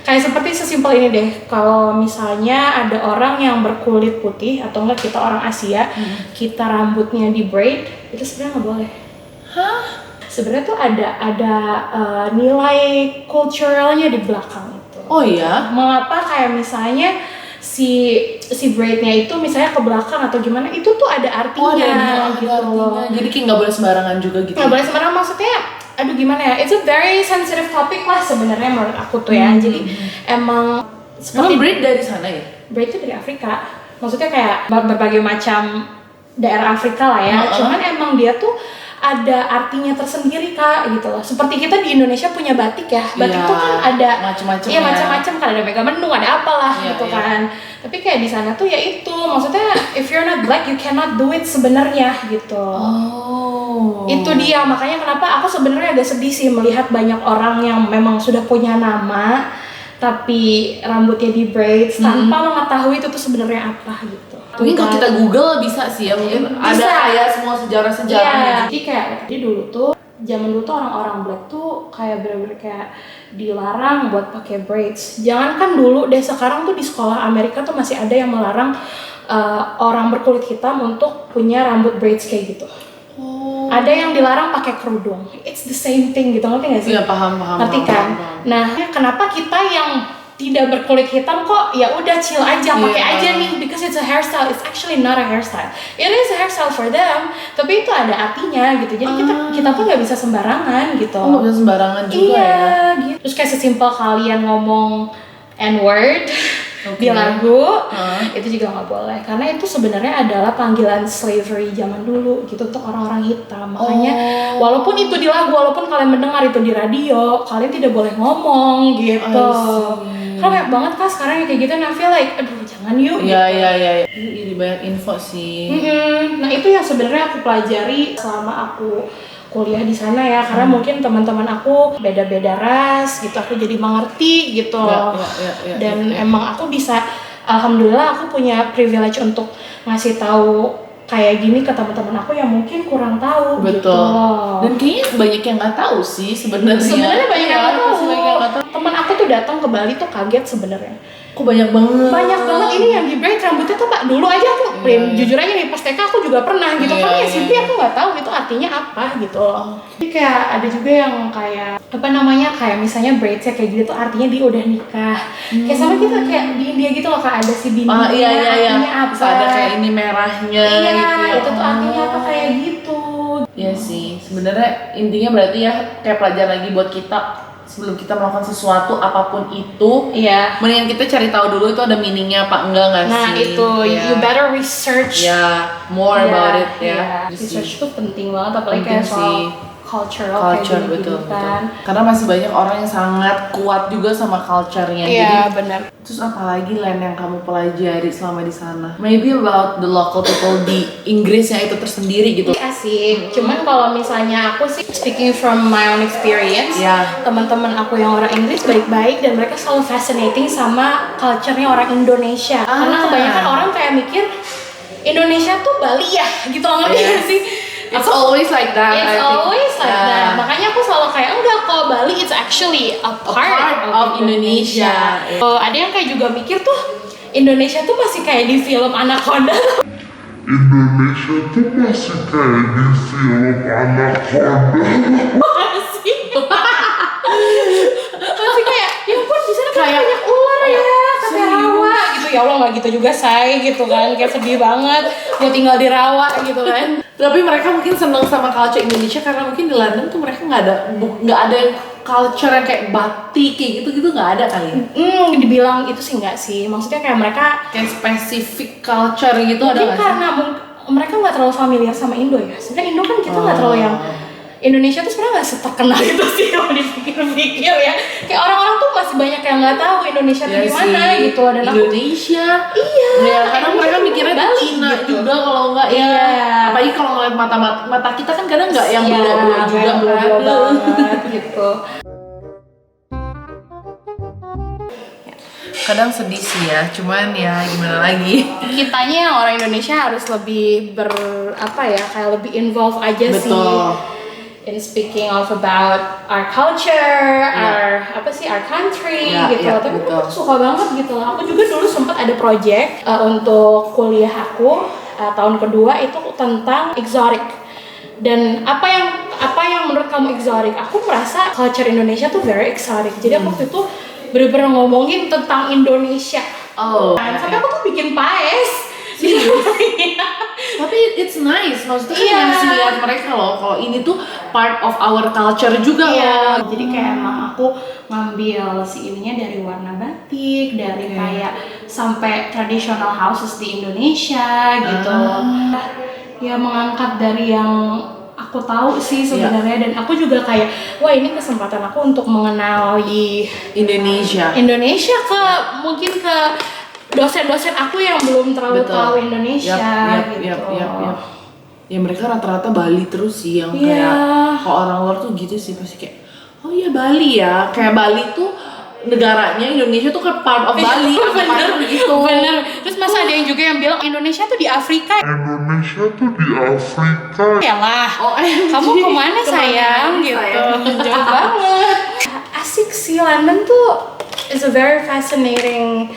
Kayak seperti sesimpel ini deh, kalau misalnya ada orang yang berkulit putih atau enggak kita orang Asia, kita rambutnya di braid, itu sebenarnya nggak boleh. Hah? Sebenarnya tuh ada nilai culturalnya di belakang itu. Oh iya? Mengapa kayak misalnya si braidnya itu misalnya ke belakang atau gimana, itu tuh ada artinya gitu loh. Jadi kayak nggak boleh sembarangan juga gitu. Nggak boleh sembarangan, maksudnya aduh gimana ya, it's a very sensitive topic lah sebenarnya menurut aku tuh ya. Jadi emang seperti braid dari sana ya? braid itu dari Afrika, maksudnya kayak berbagai macam daerah Afrika lah ya. Cuman emang dia tuh ada artinya tersendiri Kak gitu loh. Seperti kita di Indonesia punya batik ya. Batik tuh kan ada macam-macam. Iya, macam-macam kan, ada Megamendung, ada apalah gitu kan. Tapi kayak di sana tuh ya itu, maksudnya if you're not black you cannot do it sebenarnya gitu. Oh. Itu dia, makanya kenapa aku sebenarnya agak sedih sih melihat banyak orang yang memang sudah punya nama tapi rambutnya di braids tanpa mengetahui itu tuh sebenarnya apa gitu. Mungkin kalau kita Google bisa sih ya, mungkin Bisa. ada kayak semua sejarah-sejarahnya. Iya, jadi kayak dulu tuh zaman dulu tuh orang-orang black tuh kayak bener-bener kayak dilarang buat pakai braids. Jangankan dulu deh, sekarang tuh di sekolah Amerika tuh masih ada yang melarang orang berkulit hitam untuk punya rambut braids kayak gitu. Oh. Ada yang dilarang pakai kerudung. It's the same thing gitu, ngerti gak sih? Iya, paham. Ngerti kan? Nah, kenapa kita yang tidak berkulit hitam kok ya udah chill aja, pakai aja nih, because it's a hairstyle. It's actually not a hairstyle. It is a hairstyle for them, tapi itu ada artinya gitu. Jadi kita pun nggak bisa sembarangan gitu. Nggak bisa sembarangan juga ya. Gitu. Terus kayak sesimpel kalian ngomong N-word di lagu, itu juga nggak boleh, karena itu sebenarnya adalah panggilan slavery zaman dulu gitu untuk orang-orang hitam. Makanya walaupun itu di lagu, walaupun kalian mendengar itu di radio, kalian tidak boleh ngomong gitu. Karena banyak banget kan sekarang yang kayak gitu, and I feel like aduh jangan yuk. Iya. Ini banyak info sih. Nah itu yang sebenarnya aku pelajari selama aku kuliah di sana ya, karena mungkin teman-teman aku beda-beda ras gitu, aku jadi mengerti gitu. Dan emang aku bisa, alhamdulillah aku punya privilege untuk ngasih tahu kayak gini ke teman-teman aku yang mungkin kurang tahu. Betul. Gitu. Dan kayaknya banyak yang nggak tahu sih sebenarnya. Sebenarnya banyak yang nggak tahu. tahu. Teman aku tuh datang ke Bali tuh kaget sebenarnya. Kok banyak banget. Banyak banget ini yang di braid rambutnya tuh Pak. Dulu aja aku jujur aja nih pas TK aku juga pernah gitu. Tapi SMP aku nggak tahu itu artinya apa gitu loh. Jadi kayak ada juga yang kayak apa namanya, kayak misalnya braidsnya kayak gitu tuh artinya dia udah nikah. Kayak sama kita kayak di India gitu loh, kayak ada si bintinya artinya apa. Terus ada kayak ini merahnya gitu ya. Itu tuh artinya apa kayak gitu. Iya sih, sebenarnya intinya berarti ya kayak pelajaran lagi buat kita sebelum kita melakukan sesuatu apapun itu. Iya. Mendingan kita cari tahu dulu itu ada meaningnya apa enggak nggak sih? Nah itu, you better research. More about it ya. Research tuh penting banget, apalagi kayak soal culture kayak betul. kan. Karena masih banyak orang yang sangat kuat juga sama culture-nya. Iya benar. Terus apalagi Len yang kamu pelajari selama di sana? Maybe about the local people di Inggrisnya itu tersendiri gitu. Iya sih. Cuman kalau misalnya aku sih speaking from my own experience, teman-teman aku yang orang Inggris baik-baik dan mereka selalu fascinating sama culture-nya orang Indonesia. Karena kebanyakan orang kayak mikir Indonesia tuh Bali ya, gitu ngerti gak sih? It's always like that. It's always like that. Makanya aku selalu kayak enggak kok, Bali it's actually a part of Indonesia. Ada yang kayak juga mikir tuh Indonesia tuh masih kayak di film Anaconda. Indonesia tuh masih kayak di film Anaconda. Masih kayak, ya ampun di sana kan banyak ular ya, kayak rawa gitu. Ya Allah nggak gitu juga say gitu kan, kayak sedih banget dia tinggal di rawa gitu kan. Tapi mereka mungkin seneng sama culture Indonesia karena mungkin di London tuh mereka nggak ada culture yang kayak batik kayak gitu nggak ada kali. Dibilang itu sih nggak sih, maksudnya kayak mereka kayak spesifik culture gitu ada nggak sih? Karena mereka nggak terlalu familiar sama Indo ya. Sebenarnya Indo kan kita nggak terlalu yang Indonesia tuh sebenarnya nggak seterkenal itu sih kalau dipikir-pikir ya. Kayak orang-orang tuh masih banyak yang nggak tahu Indonesia tuh gimana gitu. Dan Indonesia. Iya. Karena mereka mikirnya Bali, Cina gitu. Juga kalau nggak apalagi kalau ngeliat mata kita kan kadang nggak yang berdua juga banget gitu. Kadang sedih sih ya, cuman ya gimana lagi. Kitanya yang orang Indonesia harus lebih kayak lebih involve aja sih. in speaking of about our culture, our country gitu. Tapi aku suka banget gitu. Aku juga dulu sempat ada project untuk kuliah aku tahun kedua itu tentang exotic. Dan apa yang menurut kamu exotic? Aku merasa culture Indonesia tuh very exotic. Jadi aku waktu itu bener-bener ngomongin tentang Indonesia. Sampai aku tuh bikin paes. Tapi it's nice, maksudnya ngasih lihat mereka loh kalau ini tuh part of our culture juga loh. Jadi kayak emang aku ngambil si ininya dari warna batik, dari kayak sampai traditional houses di Indonesia gitu. Ya mengangkat dari yang aku tahu sih sebenarnya dan aku juga kayak wah ini kesempatan aku untuk mengenali Indonesia mungkin ke dosen-dosen aku yang belum terlalu tahu Indonesia gitu. Ya mereka rata-rata Bali terus sih yang kayak kalau orang luar tuh gitu sih pasti kayak oh iya Bali ya, kayak Bali tuh negaranya Indonesia tuh kan part of Bali. Bener. Terus masa ada yang juga yang bilang Indonesia tuh di Afrika. Yalah. Kamu kemana sayang gitu. Jauh banget. Asik sih, London tuh is a very fascinating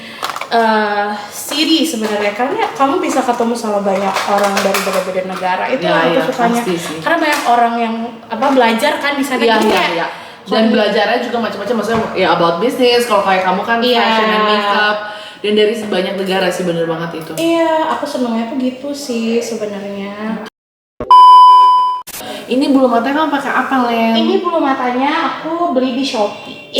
city sebenarnya karena kamu bisa ketemu sama banyak orang dari berbagai negara itu yang aku sukanya karena banyak orang yang belajar kan di sana dan belajarnya juga macam-macam maksudnya ya about business kalau kayak kamu kan fashion and makeup dan dari banyak negara sih bener banget itu. Aku senengnya tuh gitu sih sebenarnya. Ini bulu matanya kamu pakai apa, Len? Ini bulu matanya aku beli di Shopee.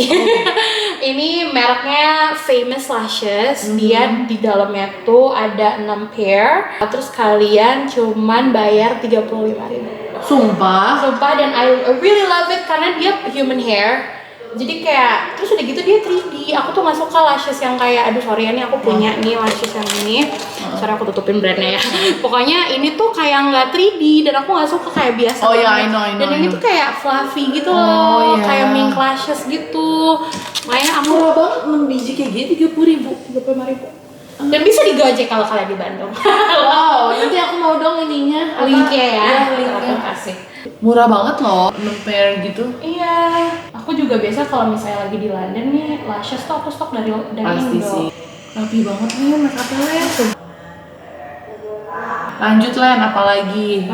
Ini mereknya Famous Lashes. Dia di dalamnya tuh ada 6 pair. Terus kalian cuman bayar 35.000. Sumpah Dan I really love it karena dia human hair. Jadi kayak terus udah gitu dia 3D. Aku tuh gak suka lashes yang kayak aduh sorry ya nih aku punya nih lashes yang ini. Sorry aku tutupin brandnya ya. Pokoknya ini tuh kayak nggak 3D dan aku nggak suka kayak biasa. I know. Dan ini tuh kayak fluffy gitu loh, kayak mink lashes gitu. Makanya aku murah banget 6 biji kayak gini 35.000. Dan bisa digojek kalau kalian di Bandung. Wow, nanti aku mau dong ininya. Linknya ya. Linknya. Aku kasih. Murah banget loh, 6 pair gitu. Iya. Aku juga biasa kalau misalnya lagi di London nih, lashes tuh aku stok dari Pasti Indo. sih. Rapi banget nih make-upnya, Len. Lanjut Len, apalagi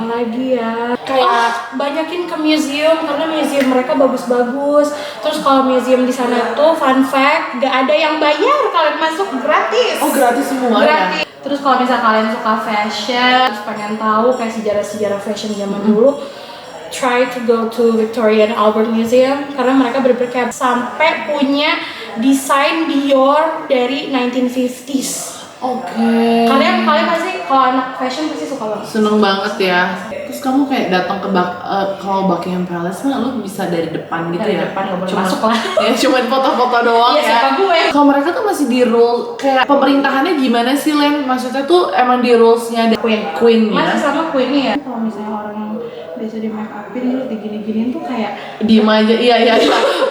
ya kayak banyakin ke museum karena museum mereka bagus-bagus. Terus kalau museum di sana tuh fun fact gak ada yang bayar, kalian masuk gratis. Gratis semua gratis. Terus kalau misalnya kalian suka fashion, terus pengen tahu kayak sejarah fashion zaman dulu, try to go to Victoria and Albert Museum karena mereka bener-bener kayak sampai punya desain Dior dari 1950s. Kalian pasti kalau anak fashion pasti suka banget. Seneng banget ya. Terus kamu kayak datang ke kalau Buckingham Palace mah lu bisa dari depan gitu dari ya. Depan nggak boleh masuk lah. Ya cuman foto-foto doang ya. Siapa gue? Kalau mereka tuh masih di rule kayak pemerintahannya gimana sih Len? Maksudnya tuh emang di rulesnya Queen ya. Masih sama Queen ya. Kalau misalnya orang yang biasa di make upin terus digini-giniin tuh kayak diem aja. Iya.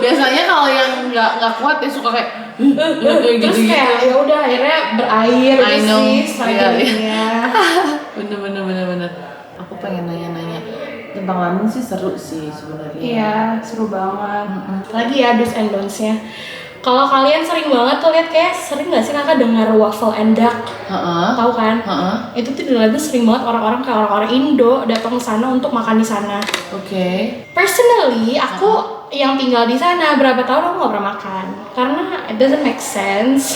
Biasanya kalau yang nggak kuat ya suka kayak terus kayak ya udah akhirnya berair gitu sih strateginya. Bener. Aku pengen nanya tentang London sih seru sih sebenarnya. Iya seru banget. Lagi ya do's and don'ts-nya. Kalau kalian sering banget tuh lihat kayak sering nggak sih kakak dengar waffle and duck? Tahu kan? Itu tuh di London sering banget orang-orang Indo datang ke sana untuk makan di sana. Personally aku yang tinggal di sana berapa tahun aku nggak pernah makan karena it doesn't make sense.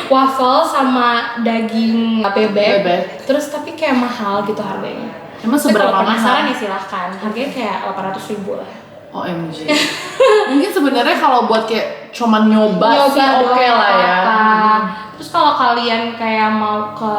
Waffle sama daging bebek. Terus tapi kayak mahal gitu harganya. Emang seberapa mahal? Penasaran mahal? ya silahkan. Harganya kayak 800.000 lah. OMG. Mungkin sebenarnya kalau buat kayak cuman nyoba sih oke lah ya. Terus kalau kalian kayak mau ke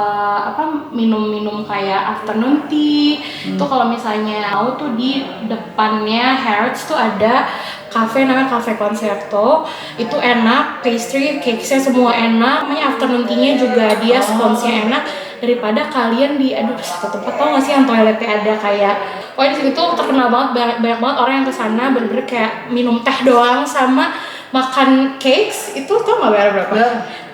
minum-minum kayak afternoon tea, tuh kalau misalnya mau tuh di depannya Harrods tuh ada cafe namanya Cafe Concerto. Itu enak, pastry, cakesnya semua enak. Namanya afternoon tea-nya juga dia scones-nya enak daripada kalian di satu tempat. Tau gak sih yang toiletnya ada kayak di situ tuh terkenal banget, banyak banget orang yang kesana bener-bener kayak minum teh doang sama makan cakes. Itu tau gak bayar berapa?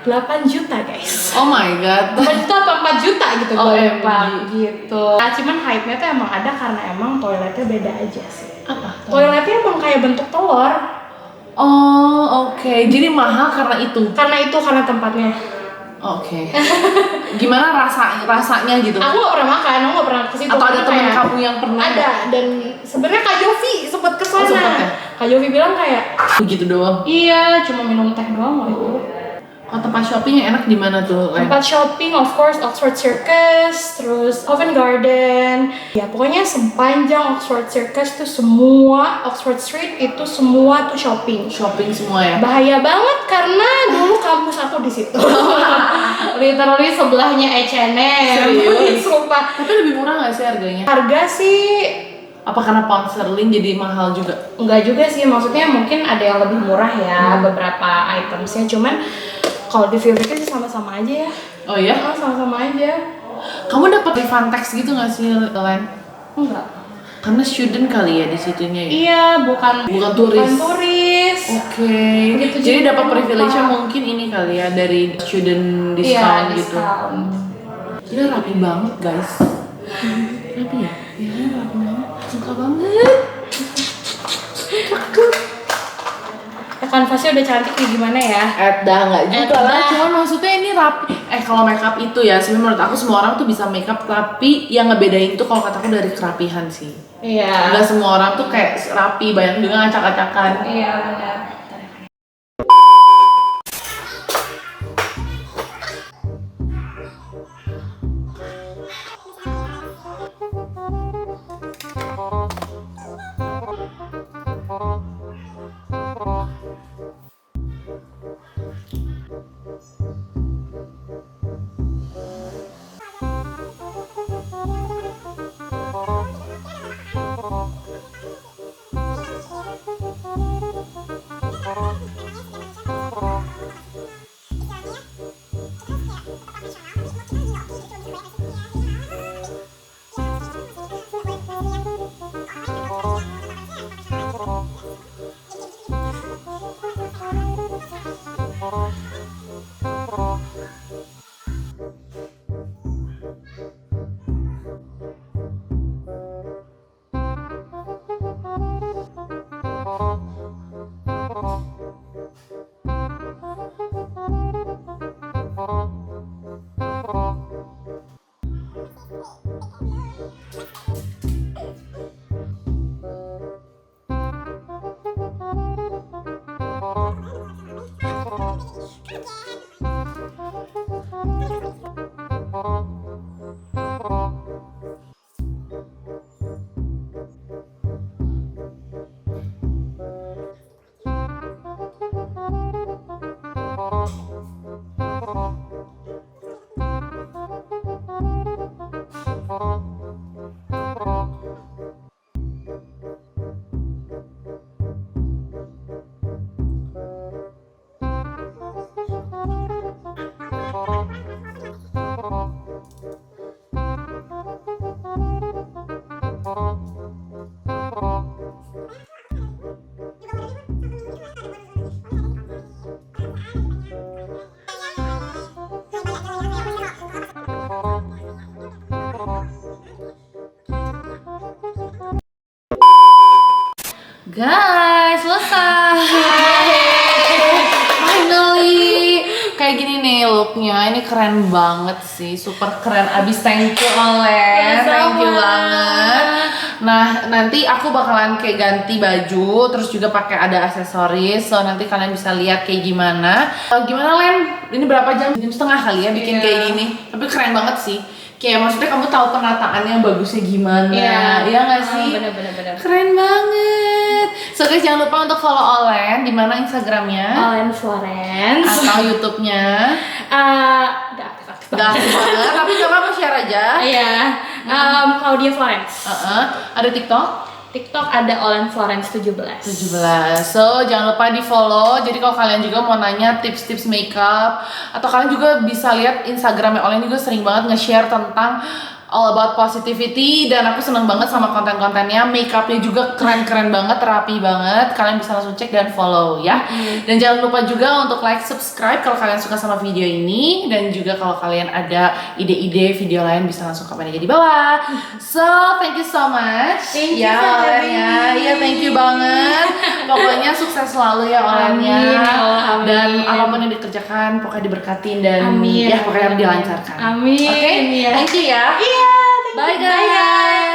8 juta guys. Oh my god. 8 juta apa 4 juta gitu Oh, gue lupa OMG. gitu. Nah, cuman hype-nya tuh emang ada karena emang toiletnya beda aja sih. Apa? Toiletnya emang kayak bentuk telur. Oh, oke. Jadi mahal karena itu. Karena tempatnya. Oke. Gimana rasanya gitu? Aku gak pernah makan, aku gak pernah ke situ. Atau ada Karena teman kayak- kamu yang pernah? Ada, dan sebenarnya Kak Jovi sempet kesana. Oh, sempet ya? Kak Jovi bilang kayak, Begitu doang. iya cuma minum teh doang loh itu. Oh, tempat shopping yang enak di mana tuh, Len? Tempat shopping of course Oxford Circus, terus Covent Garden. Ya pokoknya sepanjang Oxford Circus tuh semua Oxford Street itu semua tuh shopping. Shopping semua ya? Bahaya banget karena dulu kampus aku di situ. Literally sebelahnya H&M. Serius? Sumpah. Tapi lebih murah gak sih harganya? Harga sih Apa karena pound sterling jadi mahal juga? enggak juga sih, maksudnya mungkin ada yang lebih murah ya beberapa itemsnya, cuman kalau di Vivica sih sama-sama aja ya. Oh ya? Oh, sama-sama aja. Kamu dapat refund tax gitu gak sih, Len? Enggak. Karena student kali ya di situnya ya? Iya, bukan turis. Bukan turis. Oke. Gitu, Jadi jadi dapat kenapa? privilege mungkin ini kali ya dari student discount Iya, gitu. discount. Gila rapi banget guys. Rapi ya? Iya rapi banget. Suka banget. Ya kanvasnya udah cantik nih gimana ya? Dah nggak juga lah. Dah. Cuman maksudnya ini rapi. Kalau makeup itu ya, sebenarnya menurut aku semua orang tuh bisa makeup, tapi yang ngebedain tuh kalau kataku dari kerapihan sih. Iya. Nggak semua orang tuh kayak rapi, banyak juga ngacak-acakan. Iya benar. Guys, selesai. Finally. Kayak gini nih looknya, ini keren banget sih, super keren abis. Thank you Olen, thank you banget. Nah nanti aku bakalan kayak ganti baju, terus juga pakai ada aksesoris, so nanti kalian bisa lihat kayak gimana. Gimana Len? Ini berapa jam? Jam setengah kali ya bikin kayak gini, tapi keren banget sih. Kayak maksudnya kamu tahu penataannya bagusnya gimana, ya nggak sih? Bener. Keren banget. So guys jangan lupa untuk follow Olen, di mana Instagramnya Olen Florence. atau YouTube-nya. Udah aktif. Gak aktif banget, tapi gak apa-apa share aja. Iya. Claudia Florence. Ada TikTok? TikTok ada Olen Florence 17. 17. So jangan lupa di follow. Jadi kalau kalian juga mau nanya tips-tips makeup, atau kalian juga bisa lihat Instagramnya Olen juga sering banget nge-share tentang all about positivity, dan aku seneng banget sama konten-kontennya. Makeupnya juga keren-keren banget, rapi banget. Kalian bisa langsung cek dan follow ya. Dan jangan lupa juga untuk like, subscribe kalau kalian suka sama video ini, dan juga kalau kalian ada ide-ide video lain bisa langsung komen aja di bawah. So thank you so much. Thank you ya for having Olennya. me. Iya, thank you banget. Pokoknya sukses selalu ya Olennya. Amin, ya Allah, amin. Dan apapun yang dikerjakan pokoknya diberkatin dan Amin. ya pokoknya dilancarkan. Amin. Oke, Iya. thank you ya. Iya. Bye guys.